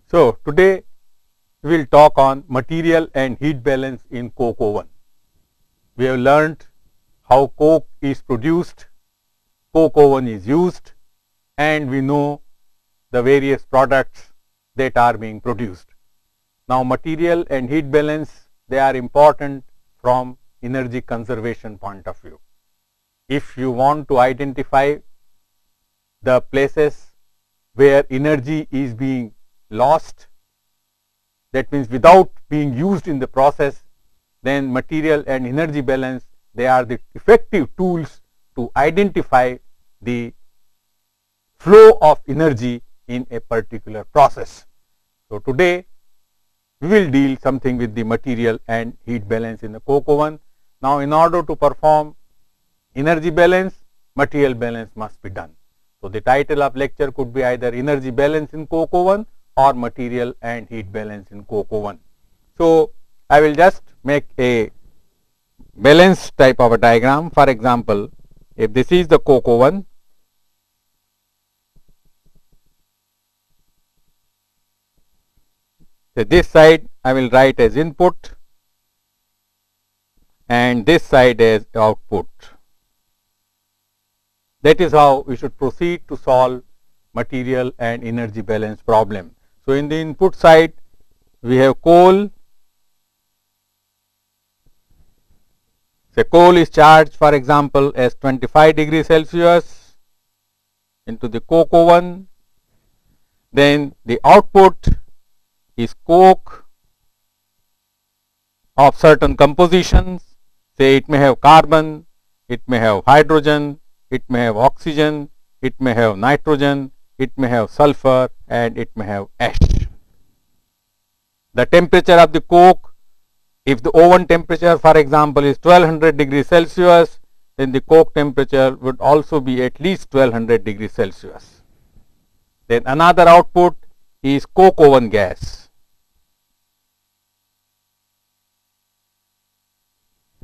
So, today we will talk on material and heat balance in coke oven. We have learned how coke is produced, coke oven is used, and we know the various products that are being produced. Now, material and heat balance, they are important from energy conservation point of view. If you want to identify the places where energy is being lost, that means without being used in the process, then material and energy balance, they are the effective tools to identify the flow of energy in a particular process. So, today we will deal something with the material and heat balance in the coke oven. Now, in order to perform energy balance, material balance must be done. So, the title of lecture could be either energy balance in coke oven or material and heat balance in coke oven. So, I will just make a balance type of a diagram. For example, if this is the coke oven, so this side I will write as input and this side as output. That is how we should proceed to solve material and energy balance problem. So, in the input side we have coal. Say coal is charged for example as 25 degrees Celsius into the coke oven. Then the output is coke of certain compositions. Say it may have carbon, it may have hydrogen, it may have oxygen, it may have nitrogen, it may have sulfur, and it may have ash. The temperature of the coke, if the oven temperature for example is 1200 degrees Celsius, then the coke temperature would also be at least 1200 degrees Celsius. Then another output is coke oven gas.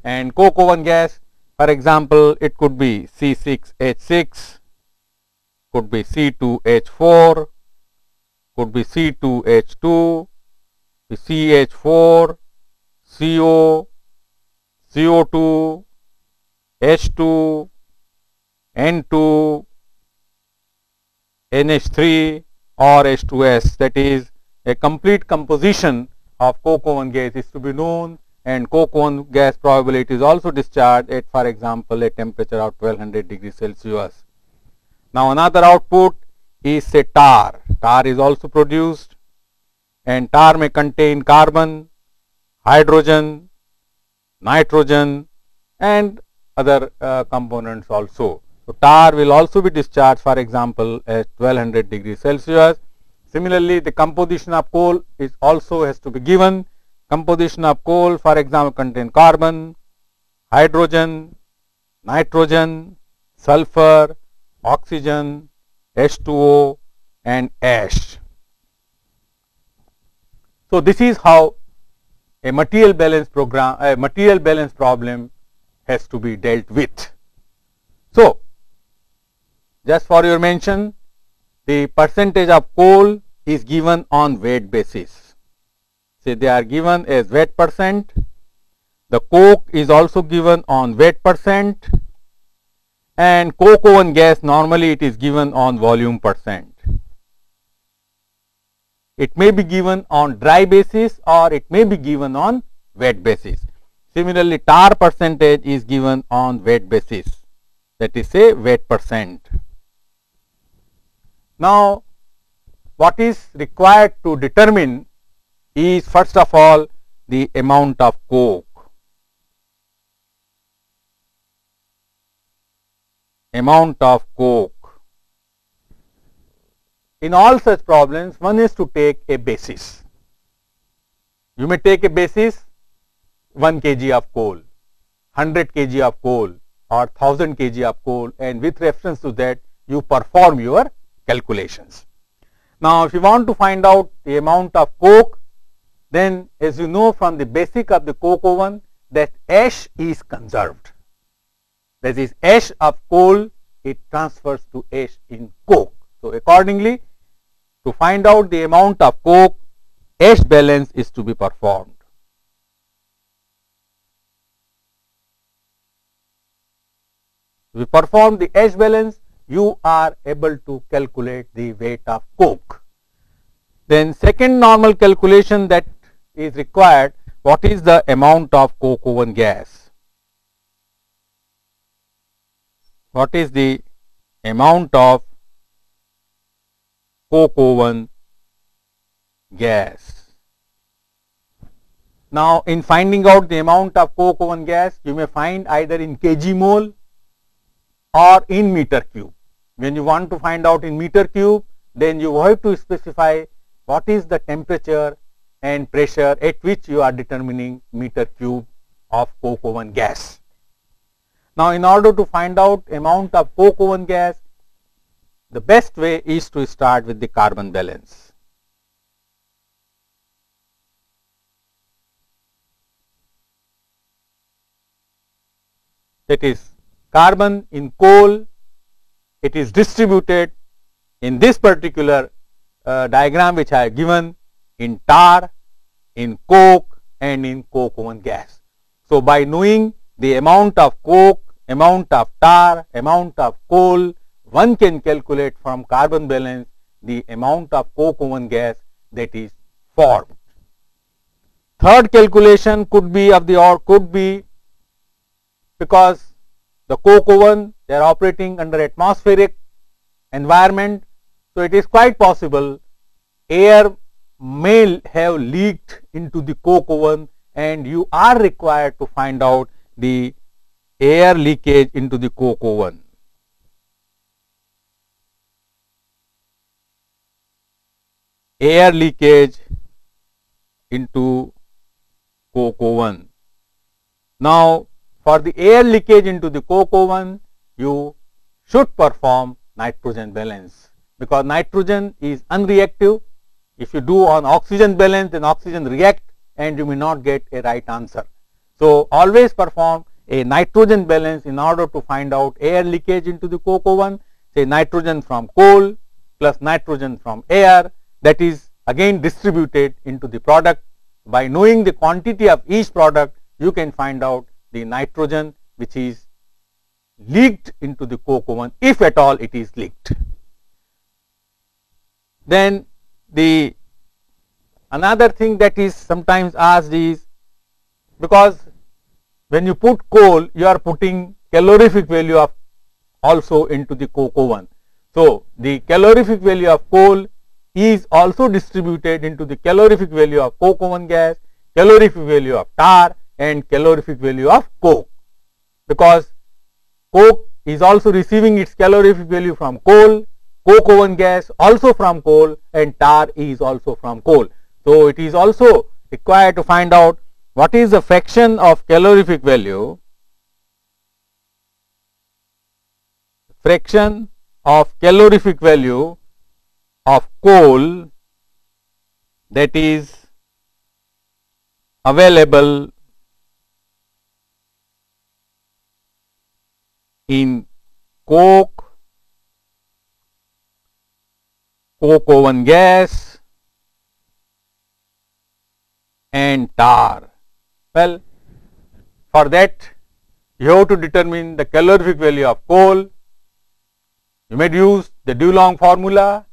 And coke oven gas, for example, it could be C6H6, could be C2H4, could be C2H2, CH4, CO, CO2, H2, N2, NH3 or H2S. That is, a complete composition of coke oven gas is to be known, and coke oven gas probability is also discharged at, for example, a temperature of 1200 degrees Celsius. Now, another output is say tar. Tar is also produced, and tar may contain carbon, hydrogen, nitrogen, and other components also. So, tar will also be discharged for example at 1200 degrees Celsius. Similarly, the composition of coal is also has to be given. Composition of coal for example contain carbon, hydrogen, nitrogen, sulfur, oxygen, H2O, and ash. So, this is how a material balance problem has to be dealt with. So, just for your mention, the percentage of coal is given on weight basis. Say they are given as weight percent. The coke is also given on weight percent, and coke oven gas normally it is given on volume percent. It may be given on dry basis or it may be given on wet basis. Similarly, tar percentage is given on weight basis, that is say weight percent. Now, what is required to determine is first of all the amount of coke. Amount of coke. In all such problems, one is to take a basis. You may take a basis 1 kg of coal, 100 kg of coal or 1000 kg of coal, and with reference to that you perform your calculations. Now, if you want to find out the amount of coke, then as you know from the basic of the coke oven that ash is conserved. That is, ash of coal, it transfers to ash in coke. So, accordingly, to find out the amount of coke, ash balance is to be performed. We perform the ash balance, you are able to calculate the weight of coke. Then second normal calculation that is required, what is the amount of coke oven gas? What is the amount of coke oven gas? Now, in finding out the amount of coke oven gas, you may find either in kg mole or in meter cube. When you want to find out in meter cube, then you have to specify what is the temperature and pressure at which you are determining meter cube of coke oven gas. Now, in order to find out amount of coke oven gas, the best way is to start with the carbon balance. That is, carbon in coal, it is distributed in this particular diagram which I have given in tar, in coke and in coke oven gas. So, by knowing the amount of coke, amount of tar, amount of coal, one can calculate from carbon balance the amount of coke oven gas that is formed. Third calculation could be of the or could be because the coke oven, they are operating under atmospheric environment. So, it is quite possible air may have leaked into the coke oven and you are required to find out the air leakage into the coke oven. Air leakage into coke oven. Now, for the air leakage into the coke oven, you should perform nitrogen balance, because nitrogen is unreactive. If you do on oxygen balance, then oxygen react and you may not get a right answer. So, always perform a nitrogen balance in order to find out air leakage into the coke oven, say nitrogen from coal plus nitrogen from air, that is again distributed into the product. By knowing the quantity of each product, you can find out the nitrogen which is leaked into the coke oven, if at all it is leaked. Then the another thing that is sometimes asked is, because when you put coal, you are putting calorific value of also into the coke oven. So, the calorific value of coal is also distributed into the calorific value of coke oven gas, calorific value of tar and calorific value of coke, because coke is also receiving its calorific value from coal, coke oven gas also from coal and tar is also from coal. So, it is also required to find out what is the fraction of calorific value, fraction of calorific value of coal that is available in coke, coke oven gas and tar. Well, for that you have to determine the calorific value of coal. You may use the Dulong formula.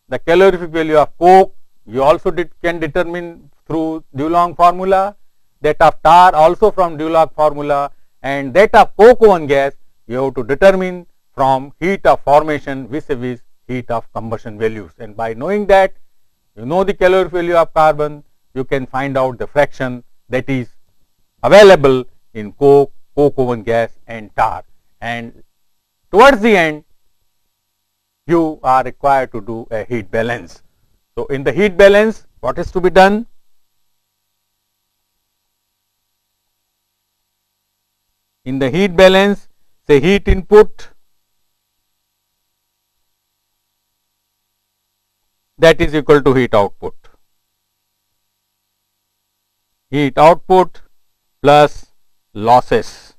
The calorific value of coke you also can determine through Dulong formula, that of tar also from Dulong formula, and that of coke oven gas you have to determine from heat of formation vis-a-vis heat of combustion values. And by knowing that, you know the calorific value of carbon, you can find out the fraction that is available in coke, coke oven gas and tar. And towards the end, you are required to do a heat balance. So, in the heat balance, what is to be done? In the heat balance, say heat input, that is equal to heat output. heat output plus losses.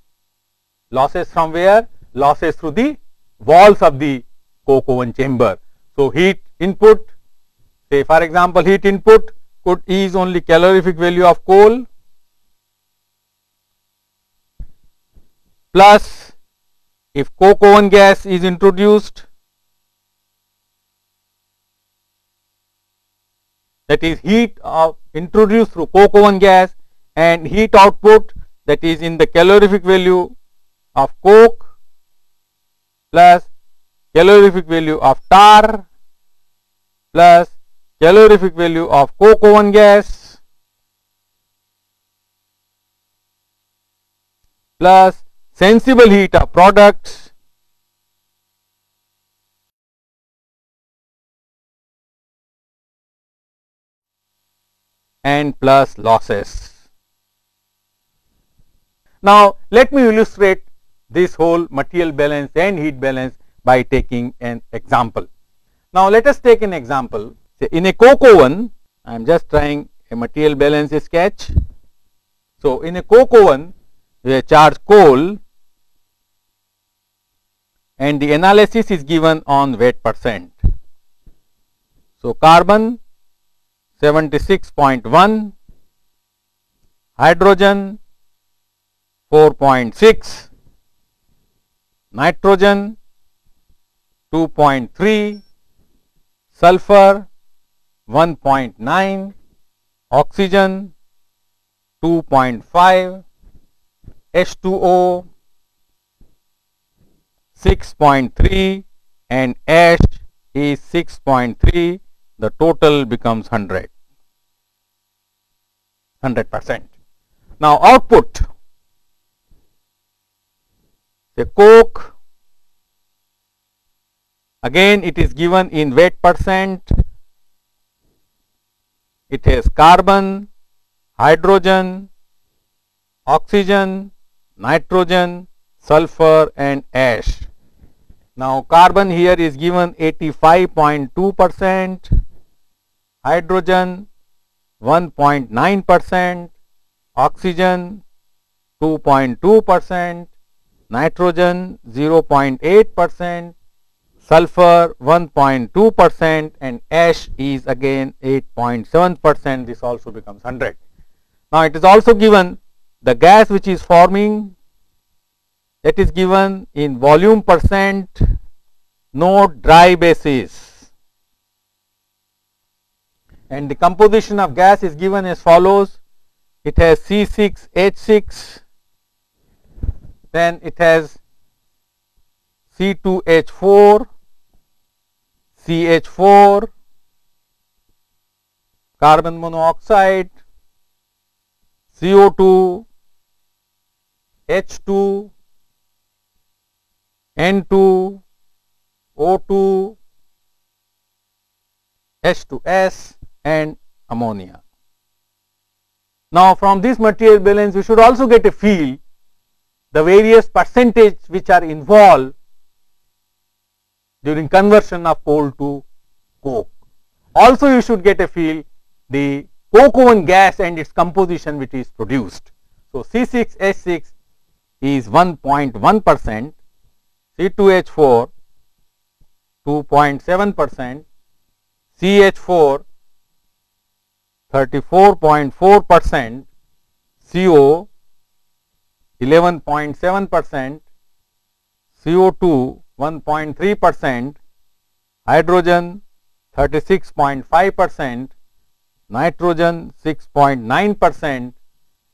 Losses from where? Losses through the walls of the coke oven chamber. So, heat input, say for example, heat input is only calorific value of coal plus if coke oven gas is introduced, that is heat introduced through coke oven gas, and heat output, that is in the calorific value of coke plus calorific value of tar plus calorific value of coke oven gas plus sensible heat of products and plus losses. Now, let me illustrate this whole material balance and heat balance by taking an example. Now, let us take an example. Say in a coke oven, I am just trying a material balance sketch. So, in a coke oven, we charge coal and the analysis is given on weight percent. So, carbon 76.1, hydrogen 4.6, nitrogen 2.3, sulfur 1.9, oxygen 2.5, H2O 6.3 and ash is 6.3. The total becomes 100%. Now, output, the coke, again it is given in weight percent. It has carbon, hydrogen, oxygen, nitrogen, sulfur and ash. Now, carbon here is given 85.2%, hydrogen 1.9%, oxygen 2.2%, nitrogen 0.8%, sulfur 1.2% and ash is again 8.7%. This also becomes 100. Now, it is also given the gas which is forming, that is given in volume percent, note dry basis, and the composition of gas is given as follows. It has C6H6, then it has C2H4, CH4, carbon monoxide, CO2, H2, N2, O2, H2S and ammonia. Now, from this material balance we should also get a feel the various percentage which are involved during conversion of coal to coke. Also, you should get a feel the coke oven gas and its composition which is produced. So, C6H6 is 1.1%, C2H4 2.7%, CH4 34.4%, CO 11.7%, CO2 1.3%, hydrogen 36.5%, nitrogen 6.9%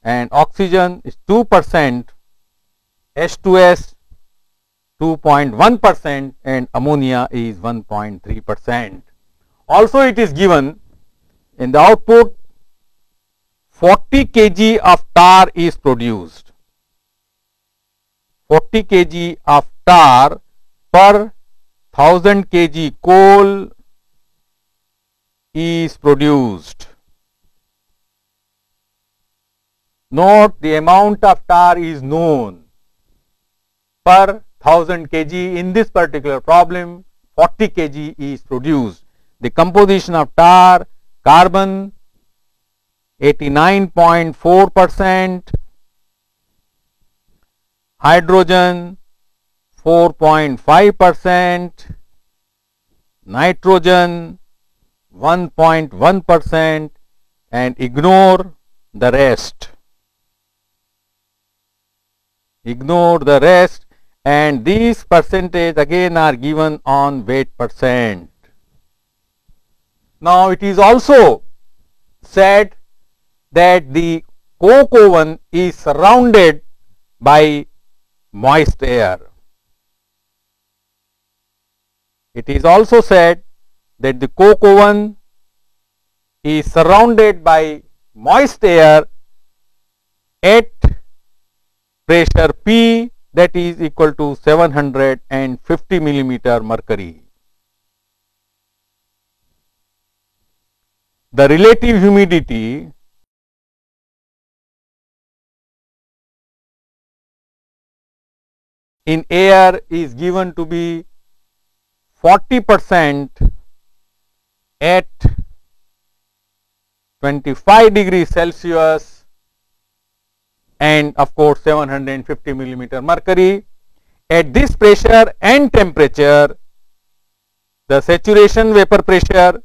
and oxygen is 2%, H2S 2.1% and ammonia is 1.3%. Also, it is given in the output 40 kg of tar is produced. 40 kg of tar per 1000 kg coal is produced. Note the amount of tar is known per 1000 kg. In this particular problem 40 kg is produced. The composition of tar: carbon 89.4%, hydrogen 4.5%, nitrogen 1.1%, and ignore the rest. Ignore the rest, and these percentage again are given on weight percent. Now it is also said that the coke oven is surrounded by moist air. It is also said that the coke oven is surrounded by moist air at pressure P, that is equal to 750 millimeter mercury. The relative humidity in air is given to be 40% at 25 degrees Celsius and of course 750 millimeter mercury. At this pressure and temperature, the saturation vapor pressure,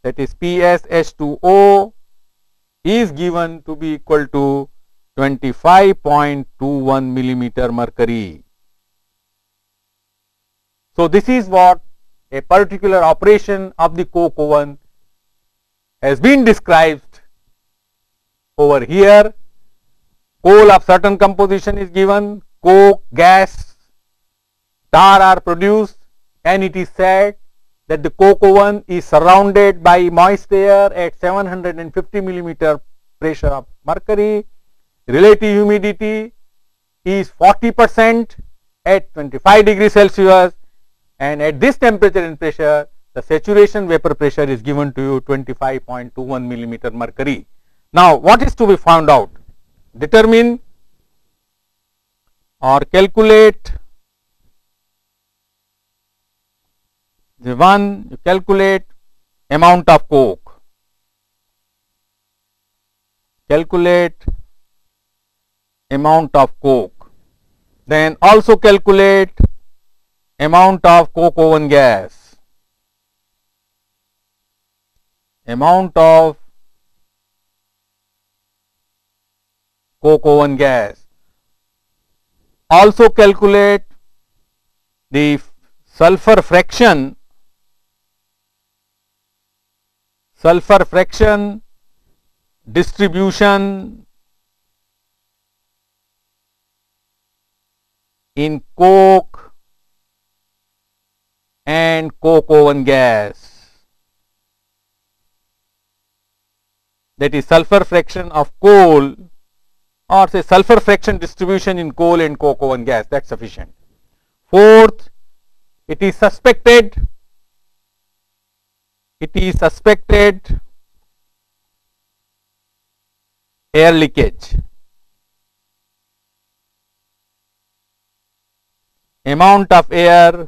that is PsH2O, is given to be equal to 25.21 millimeter mercury. So this is what a particular operation of the coke oven has been described over here. Coal of certain composition is given, coke, gas, tar are produced, and it is said that the coke oven is surrounded by moist air at 750 millimeter pressure of mercury. Relative humidity is 40% at 25 degrees Celsius, and at this temperature and pressure, the saturation vapor pressure is given to you 25.21 millimeter mercury. Now what is to be found out? Determine or calculate the one, you calculate amount of coke, calculate amount of coke, then also calculate amount of coke oven gas, amount of coke oven gas, also calculate the sulfur fraction, distribution in coke and coke oven gas, that is sulfur fraction of coal, or say sulfur fraction distribution in coal and coke oven gas, that is sufficient. Fourth, it is suspected air leakage. Amount of air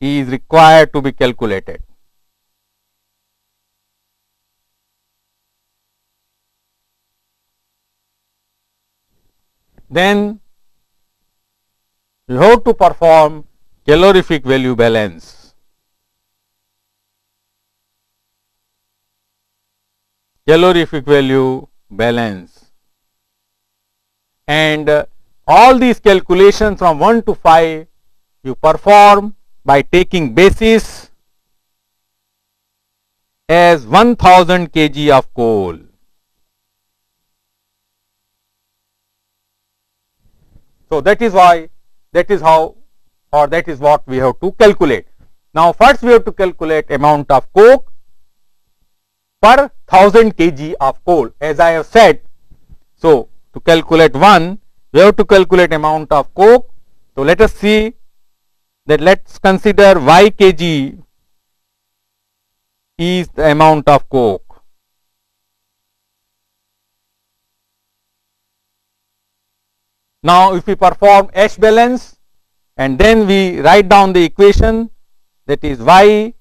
is required to be calculated. Then you have to perform calorific value balance. Calorific value balance. And all these calculations from 1 to 5 you perform by taking basis as 1000 kg of coal. So that is why, that is how, or that is what we have to calculate. Now first we have to calculate amount of coke per 1000 kg of coal, as I have said. So to calculate one, we have to calculate amount of coke. So let us see that, let's consider y kg is the amount of coke. Now if we perform H balance and then we write down the equation, that is y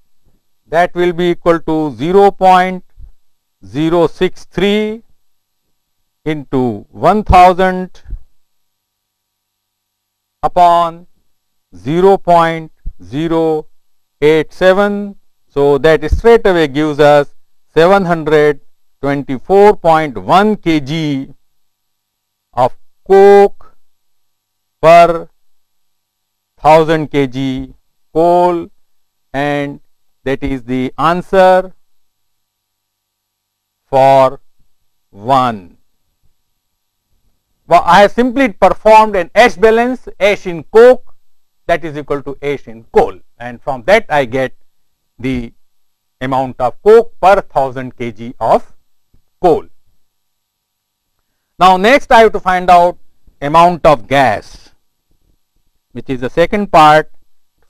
that will be equal to 0.063 into 1000 upon 0.087. So that straight away gives us 724.1 kg of coke per 1000 kg coal, and that is the answer for 1. Well, I have simply performed an ash balance, ash in coke that is equal to ash in coal, and from that I get the amount of coke per 1000 kg of coal. Now next I have to find out amount of gas, which is the second part.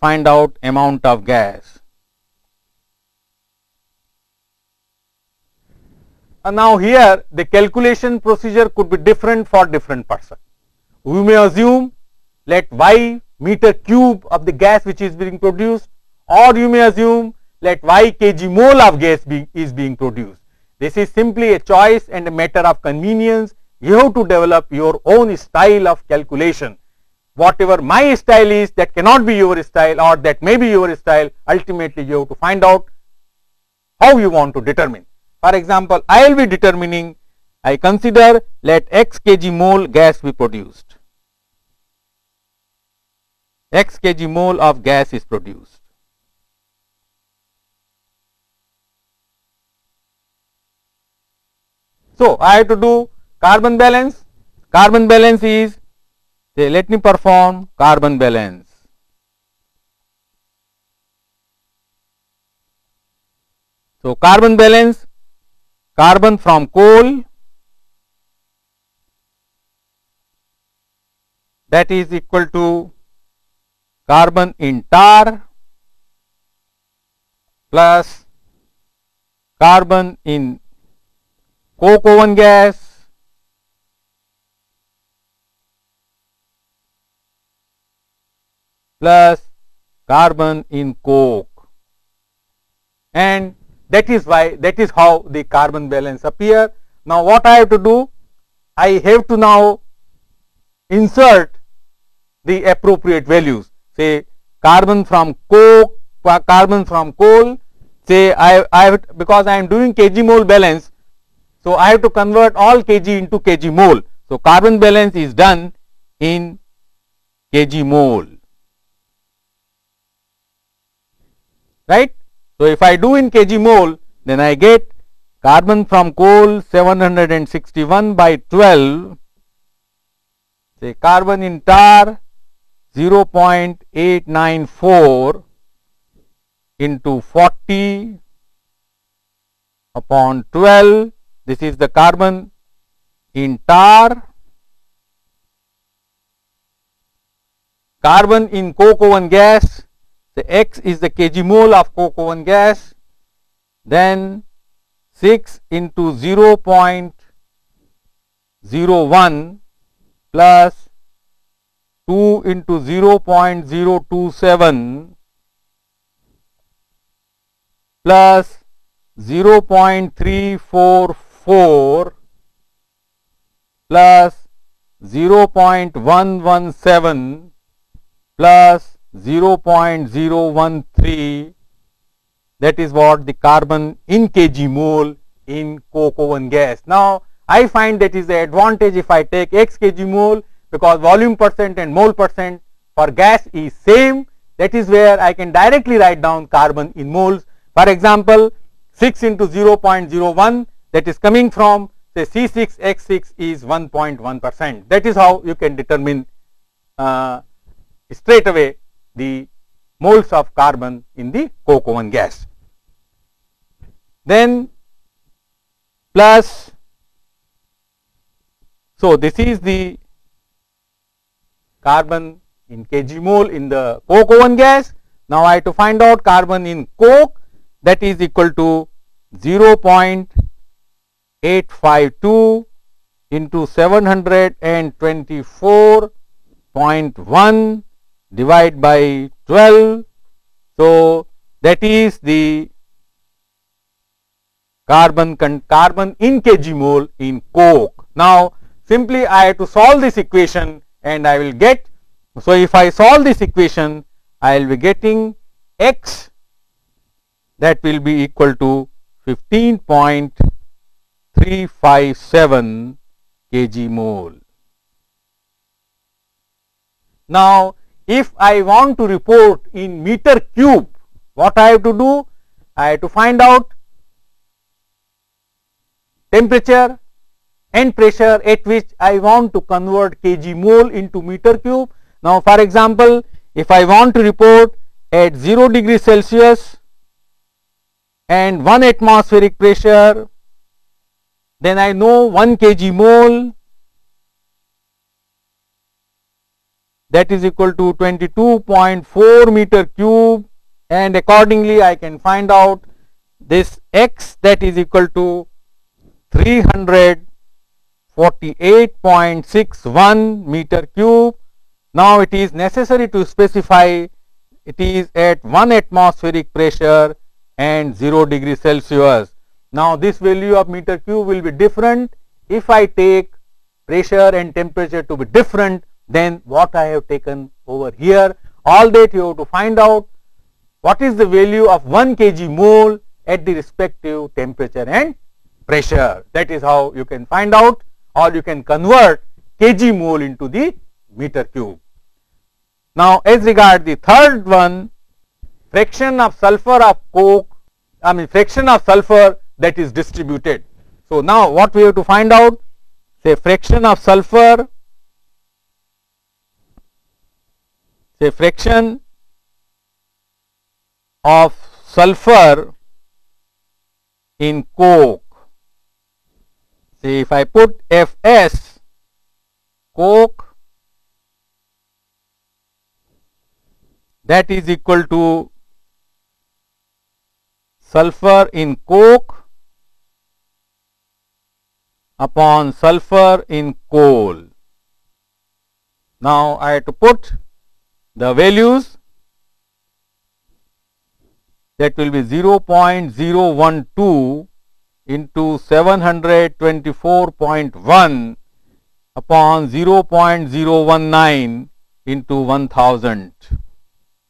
Find out amount of gas. And now here the calculation procedure could be different for different person. We may assume let Y meter cube of the gas which is being produced, or you may assume let Y kg mole of gas is being produced. This is simply a choice and a matter of convenience. You have to develop your own style of calculation. Whatever my style is, that cannot be your style, or that may be your style. Ultimately you have to find out how you want to determine. For example, I will be determining, I consider let x kg mole gas be produced. X kg mole of gas is produced. So I have to do carbon balance. Carbon balance is, say, let me perform carbon balance. So carbon balance, carbon from coal, that is equal to carbon in tar plus carbon in coke oven gas plus carbon in coke, and that is how the carbon balance appear. Now what I have to do? I have to now insert the appropriate values. Say carbon from coke, carbon from coal. Say because I am doing kg mole balance, so I have to convert all kg into kg mole. So carbon balance is done in kg mole, right? So if I do in kg mole, then I get carbon from coal 761 by 12, say carbon in tar 0.894 into 40 upon 12. This is the carbon in tar. Carbon in coke oven gas, the X is the kg mole of coke oven gas, then 6 into 0.01 plus 2 into 0.027 plus 0.344 plus 0.117 plus 0.013, that is what the carbon in kg mole in coke oven gas. Now I find that is the advantage if I take x kg mole, because volume percent and mole percent for gas is same. That is where I can directly write down carbon in moles. For example, 6 into 0.01, that is coming from say C6H6 is 1.1%. That is how you can determine straight away the moles of carbon in the coke oven gas. Then plus, so this is the carbon in kg mole in the coke oven gas. Now I have to find out carbon in coke, that is equal to 0.852 into 724.1 divided by 12. So that is the carbon in kg mole in coke. Now simply I have to solve this equation and I will get, so if I solve this equation I will be getting X that will be equal to 15.357 kg mole. Now if I want to report in meter cube, what I have to do? I have to find out temperature and pressure at which I want to convert kg mole into meter cube. Now for example, if I want to report at 0 degree Celsius and 1 atmospheric pressure, then I know 1 kg mole, that is equal to 22.4 meter cube, and accordingly I can find out this X that is equal to 348.61 meter cube. Now it is necessary to specify it is at 1 atmospheric pressure and 0 degree Celsius. Now this value of meter cube will be different if I take pressure and temperature to be different than what I have taken over here. All that you have to find out what is the value of 1 kg mole at the respective temperature and pressure. That is how you can find out, or you can convert kg mole into the meter cube. Now as regard the third one, fraction of sulfur of coke, fraction of sulfur that is distributed. So now what we have to find out, say fraction of sulfur, say fraction of sulfur in coke. See, if I put Fs, coke, that is equal to sulfur in coke upon sulfur in coal. Now I have to put the values, that will be 0.012 into 724.1 upon 0.019 into 1000.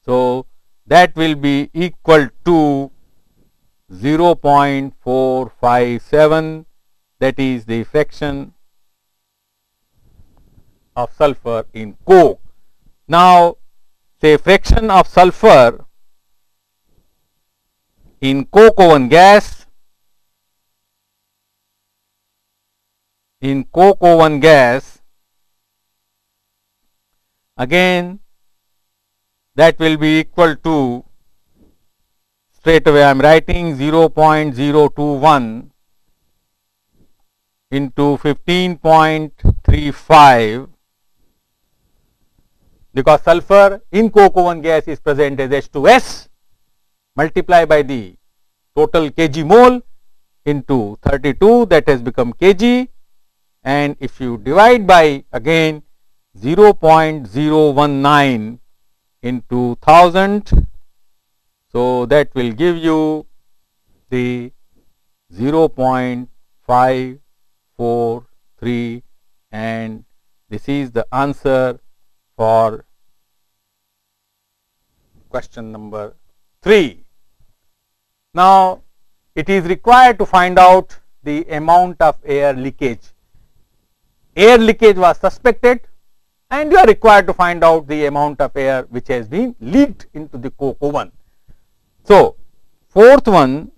So that will be equal to 0.457, that is the fraction of sulfur in coke. Now say fraction of sulfur in coke oven gas, again that will be equal to, straight away I am writing 0.021 into 15.35, because sulfur in coke oven gas is present as H2S, multiply by the total kg mole into 32, that has become kg, and if you divide by again 0.019 into 1000, so that will give you the 0.543, and this is the answer for question number 3. Now it is required to find out the amount of air leakage. Air leakage was suspected, and you are required to find out the amount of air which has been leaked into the coke oven. So fourth one,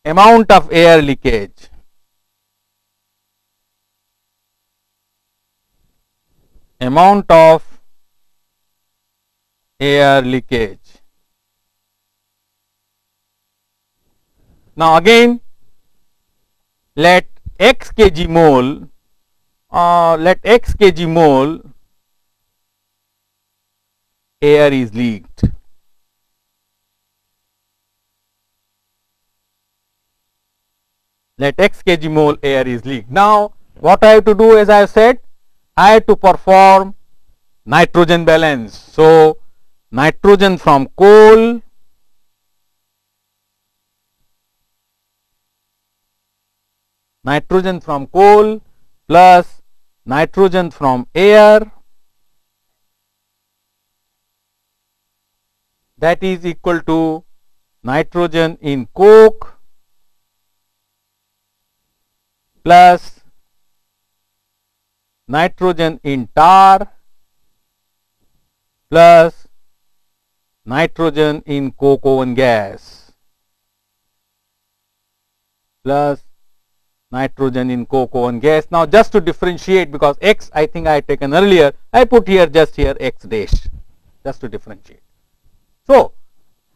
amount of air leakage. Amount of air leakage. Now again let x kg mole air is leaked. Let x kg mole air is leaked. Now what I have to do, as I have said, I have to perform nitrogen balance. So nitrogen from coal nitrogen from coal plus nitrogen from air, that is equal to nitrogen in coke plus nitrogen in tar plus nitrogen in coke oven gas plus nitrogen in coke oven gas. Now, just to differentiate, because X I think I had taken earlier, I put here just here X dash just to differentiate. So,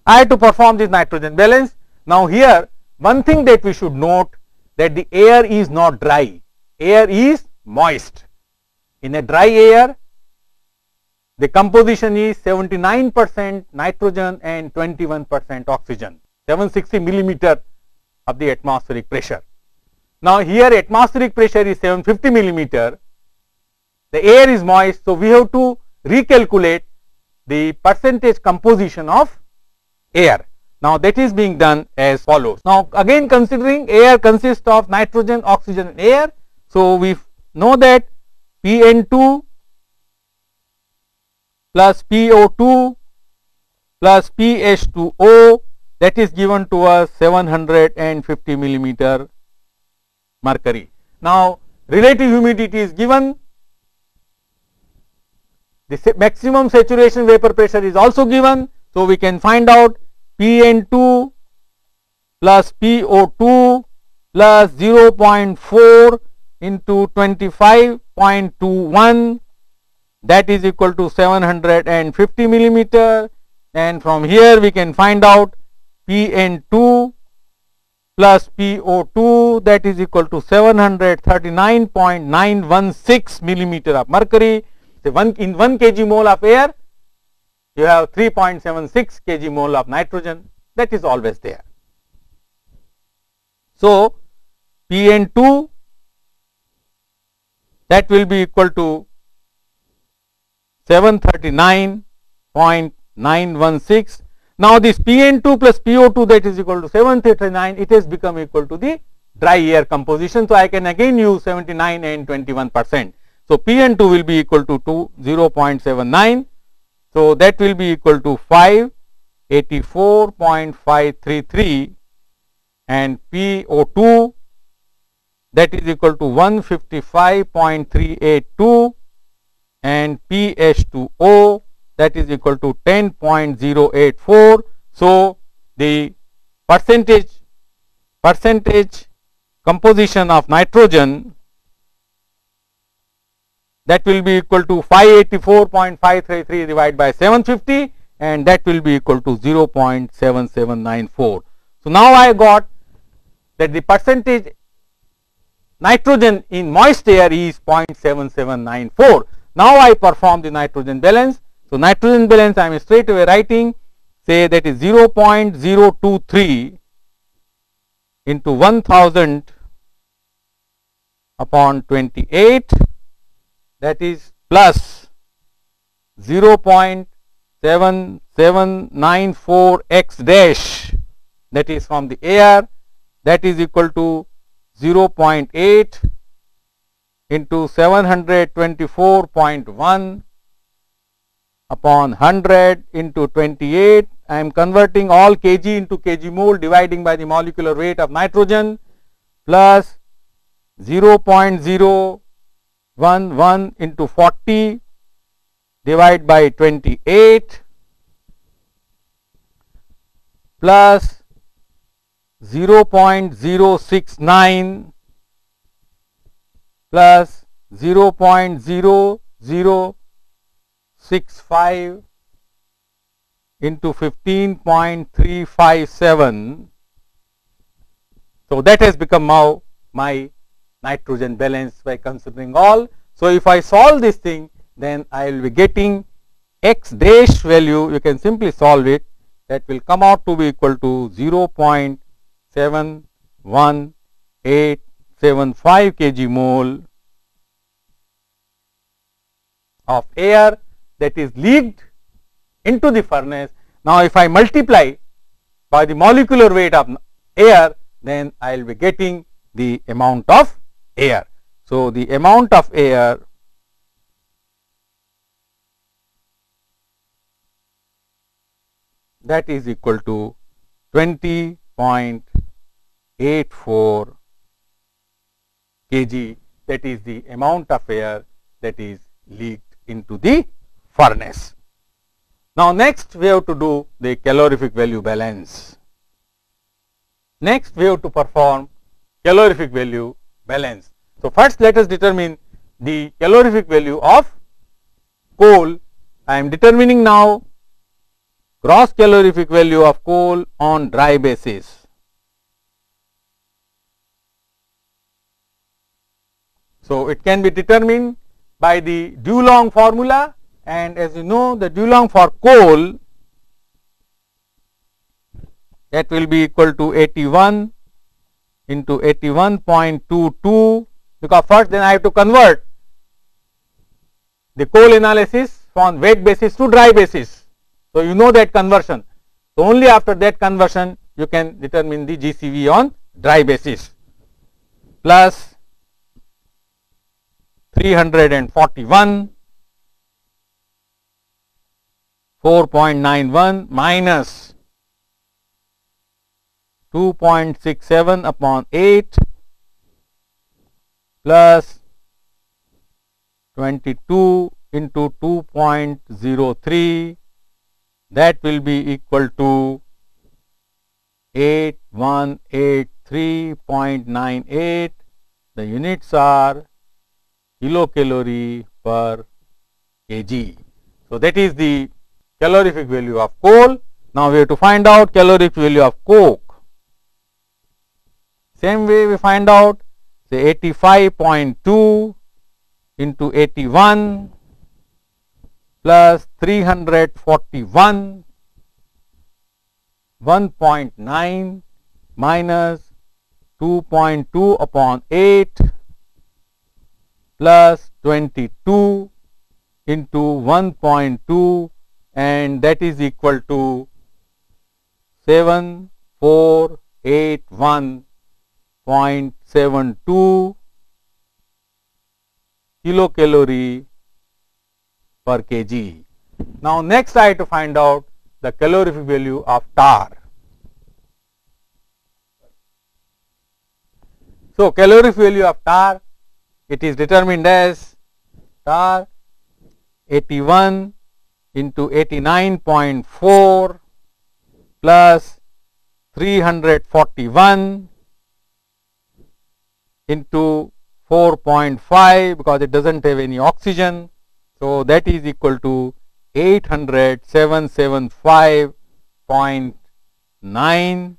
I had to perform this nitrogen balance. Now, here one thing that we should note, that the air is not dry, air is moist. In a dry air, the composition is 79% nitrogen and 21% oxygen, 760 millimeter of the atmospheric pressure. Now, here atmospheric pressure is 750 millimeter, the air is moist, so we have to recalculate the percentage composition of air. Now, that is being done as follows. Now, again considering air consists of nitrogen, oxygen and air, so we know that PN2 plus PO2 plus PH2O, that is given to us 750 millimeter mercury. Now, relative humidity is given, the maximum saturation vapor pressure is also given. So, we can find out PN2 plus PO2 plus 0.4 into 25.21, that is equal to 750 millimeter, and from here we can find out PN2 plus PO2, that is equal to 739.916 millimeter of mercury. So, in 1 kg mole of air you have 3.76 kg mole of nitrogen, that is always there. So, PN2, that will be equal to 739.916. Now, this PN2 plus PO2, that is equal to 739, it has become equal to the dry air composition. So, I can again use 79 and 21%. So, PN2 will be equal to 0.79. So, that will be equal to 584.533, and PO2, that is equal to 155.382, and PH2O, that is equal to 10.084. So, the percentage composition of nitrogen, that will be equal to 584.533 divided by 750, and that will be equal to 0.7794. So, now I got that the percentage nitrogen in moist air is 0.7794. Now, I perform the nitrogen balance. So, nitrogen balance I am straight away writing, say that is 0.023 into 1000 upon 28, that is plus 0.7794 x dash, that is from the air, that is equal to 0.8 into 724.1 upon 100 into 28. I am converting all kg into kg mole, dividing by the molecular weight of nitrogen, plus 0.011 into 40 divided by 28, plus 0.069 plus 0.0065 into 15.357. So, that has become now my nitrogen balance by considering all. So, if I solve this thing, then I will be getting x dash value, you can simply solve it, that will come out to be equal to 0.71875 kg mole of air that is leaked into the furnace. Now, if I multiply by the molecular weight of air, then I will be getting the amount of air. So, the amount of air that is equal to 20.84 kg, that is the amount of air that is leaked into the furnace. Now, next we have to do the calorific value balance. Next we have to perform calorific value balance. So, first let us determine the calorific value of coal. I am determining now gross calorific value of coal on dry basis. So, it can be determined by the Dulong formula, and as you know, the Dulong for coal, that will be equal to 81 into 81.22, because first then I have to convert the coal analysis from wet basis to dry basis. So, you know that conversion. So, only after that conversion you can determine the GCV on dry basis, plus 341, 4.91 minus 2.67 upon 8 plus 22 into 2.03, that will be equal to 8183.98. The units are kilocalorie per kg. So, that is the calorific value of coal. Now, we have to find out calorific value of coke. Same way we find out, say 85.2 into 81 plus 341, 1.9 minus 2.2 upon 8 plus 22 into 1.2, and that is equal to 7481.72 kilocalorie per kg. Now, next I have to find out the calorific value of tar. So, calorific value of tar, it is determined as tar 81 into 89.4 plus 341 into 4.5, because it does not have any oxygen. So, that is equal to 807.75.9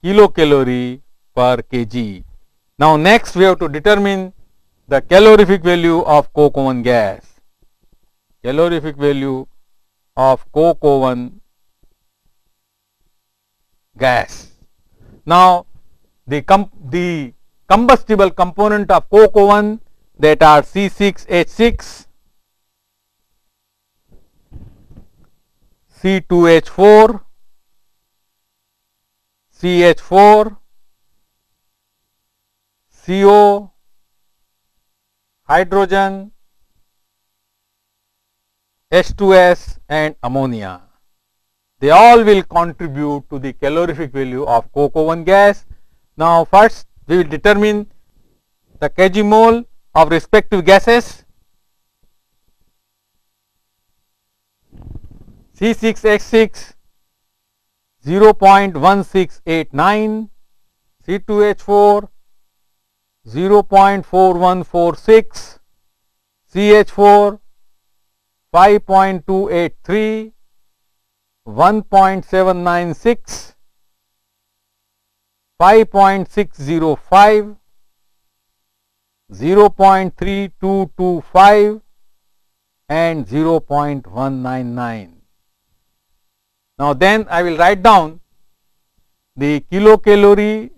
kilocalorie per kg. Now, next we have to determine the calorific value of coke oven gas. Calorific value of coke oven gas. Now, the combustible component of coke oven, that are C6H6, C2H4, CH4, CO, hydrogen, H2S and ammonia. They all will contribute to the calorific value of coke oven gas. Now, first we will determine the kg mole of respective gases. C6H6 0.1689, C2H4 0.4146, CH4 5.283, 1.796, 5.605, 0.3225 and 0.199. Now, then I will write down the kilocalorie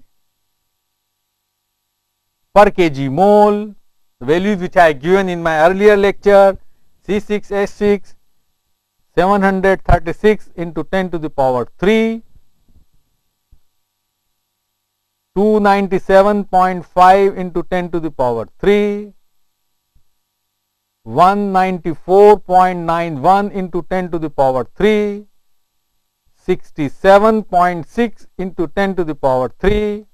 per kg mole, the values which I have given in my earlier lecture. C6H6 736 into 10 to the power 3, 297.5 into 10 to the power 3, 194.91 into 10 to the power 3, 67.6 into 10 to the power 3,